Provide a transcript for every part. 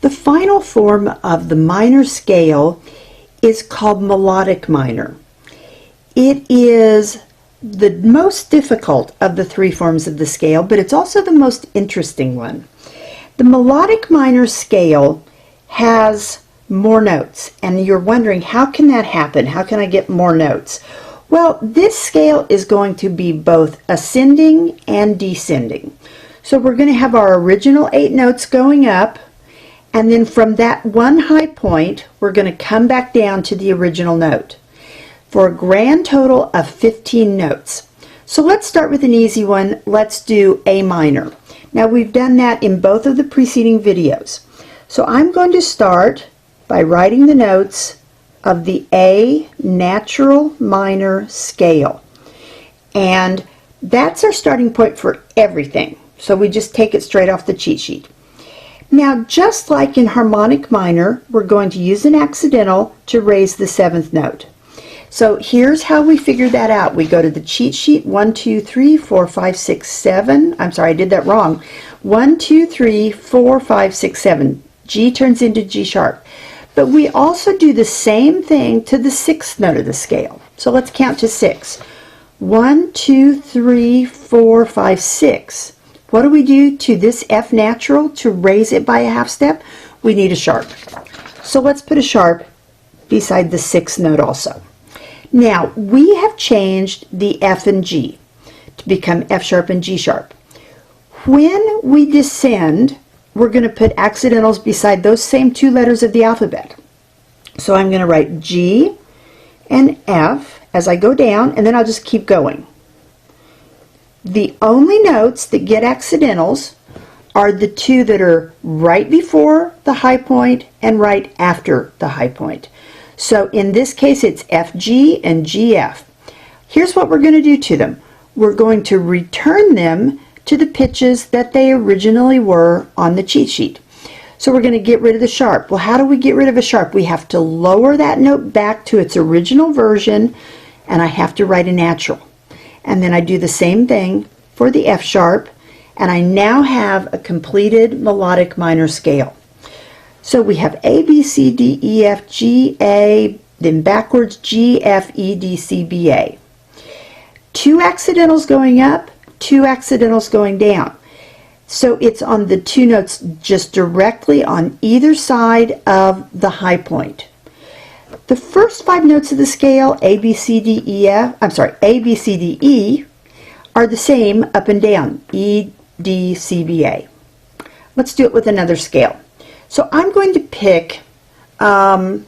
The final form of the minor scale is called melodic minor. It is the most difficult of the three forms of the scale, but it's also the most interesting one. The melodic minor scale has more notes, and you're wondering, how can that happen? How can I get more notes? Well, this scale is going to be both ascending and descending. So we're going to have our original 8 notes going up, and then from that one high point, we're going to come back down to the original note for a grand total of 15 notes. So let's start with an easy one. Let's do A minor. Now we've done that in both of the preceding videos. So I'm going to start by writing the notes of the A natural minor scale. And that's our starting point for everything. So we just take it straight off the cheat sheet. Now, just like in harmonic minor, we're going to use an accidental to raise the 7th note. So here's how we figure that out. We go to the cheat sheet, 1, 2, 3, 4, 5, 6, 7. I'm sorry, I did that wrong. 1, 2, 3, 4, 5, 6, 7. G turns into G sharp. But we also do the same thing to the 6th note of the scale. So let's count to 6. 1, 2, 3, 4, 5, 6. What do we do to this F natural to raise it by a half step? We need a sharp. So let's put a sharp beside the 6th note also. Now, we have changed the F and G to become F sharp and G sharp. When we descend, we're going to put accidentals beside those same 2 letters of the alphabet. So I'm going to write G and F as I go down, and then I'll just keep going. The only notes that get accidentals are the 2 that are right before the high point and right after the high point. So in this case, it's FG and GF. Here's what we're going to do to them. We're going to return them to the pitches that they originally were on the cheat sheet. So we're going to get rid of the sharp. Well, how do we get rid of a sharp? We have to lower that note back to its original version, and I have to write a natural. And then I do the same thing for the F sharp, and I now have a completed melodic minor scale. So we have A, B, C, D, E, F, G, A, then backwards G, F, E, D, C, B, A. 2 accidentals going up, 2 accidentals going down. So it's on the 2 notes just directly on either side of the high point. The first 5 notes of the scale, A, B, C, D, E, F, A, B, C, D, E, are the same up and down, E, D, C, B, A. Let's do it with another scale. So I'm going to pick a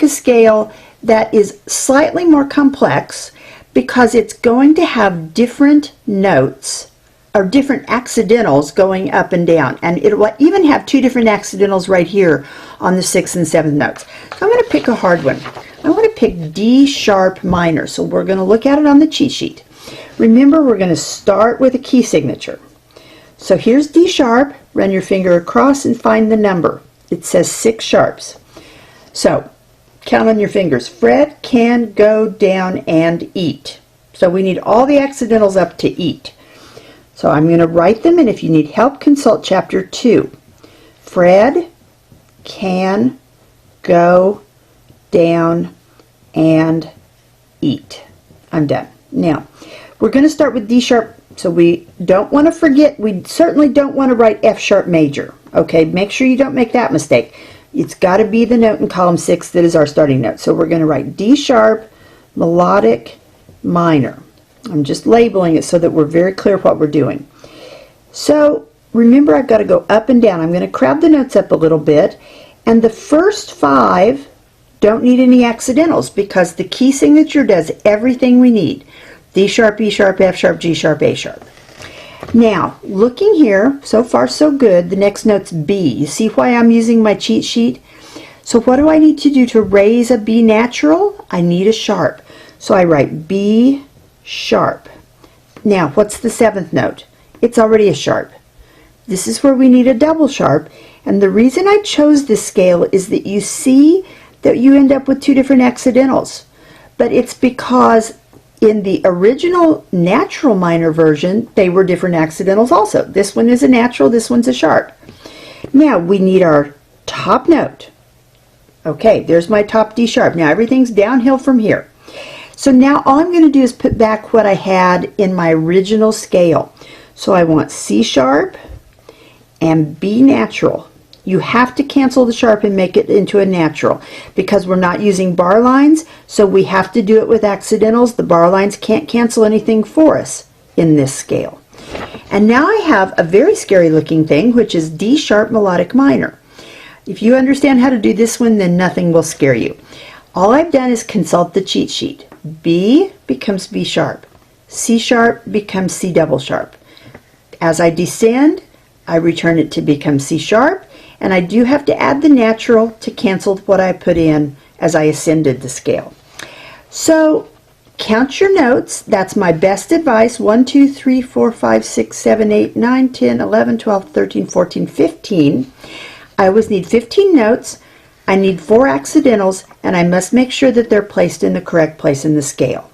scale that is slightly more complex because it's going to have different notes or different accidentals going up and down, and it will even have 2 different accidentals right here on the 6th and 7th notes. So I'm going to pick a hard one. I want to pick D sharp minor, so we're going to look at it on the cheat sheet. Remember, we're going to start with a key signature. So here's D sharp. Run your finger across and find the number. It says 6 sharps. So count on your fingers. Fred can go down and eat. So we need all the accidentals up to eat. So I'm going to write them, and if you need help, consult chapter 2. Fred can go down and eat. I'm done. Now, we're going to start with D sharp, so we don't want to forget, we certainly don't want to write F sharp major. Okay, make sure you don't make that mistake. It's got to be the note in column 6 that is our starting note. So we're going to write D sharp melodic minor. I'm just labeling it so that we're very clear what we're doing. So remember, I've got to go up and down. I'm going to crowd the notes up a little bit, and the first 5 don't need any accidentals because the key signature does everything we need. D sharp, E sharp, F sharp, G sharp, A sharp. Now, looking here, so far so good. The next note's B. You see why I'm using my cheat sheet? So what do I need to do to raise a B natural? I need a sharp. So I write B sharp. Now, what's the 7th note? It's already a sharp. This is where we need a double sharp, and the reason I chose this scale is that you see that you end up with 2 different accidentals. But it's because in the original natural minor version, they were different accidentals also. This one is a natural, this one's a sharp. Now we need our top note. Okay, there's my top D sharp. Now everything's downhill from here. So now all I'm going to do is put back what I had in my original scale. So I want C sharp and B natural. You have to cancel the sharp and make it into a natural because we're not using bar lines, so we have to do it with accidentals. The bar lines can't cancel anything for us in this scale. And now I have a very scary looking thing, which is D sharp melodic minor. If you understand how to do this one, then nothing will scare you. All I've done is consult the cheat sheet. B becomes B sharp. C sharp becomes C double sharp. As I descend, I return it to become C sharp, and I do have to add the natural to cancel what I put in as I ascended the scale. So count your notes. That's my best advice. 1, 2, 3, 4, 5, 6, 7, 8, 9, 10, 11, 12, 13, 14, 15. I always need 15 notes. I need 4 accidentals, and I must make sure that they're placed in the correct place in the scale.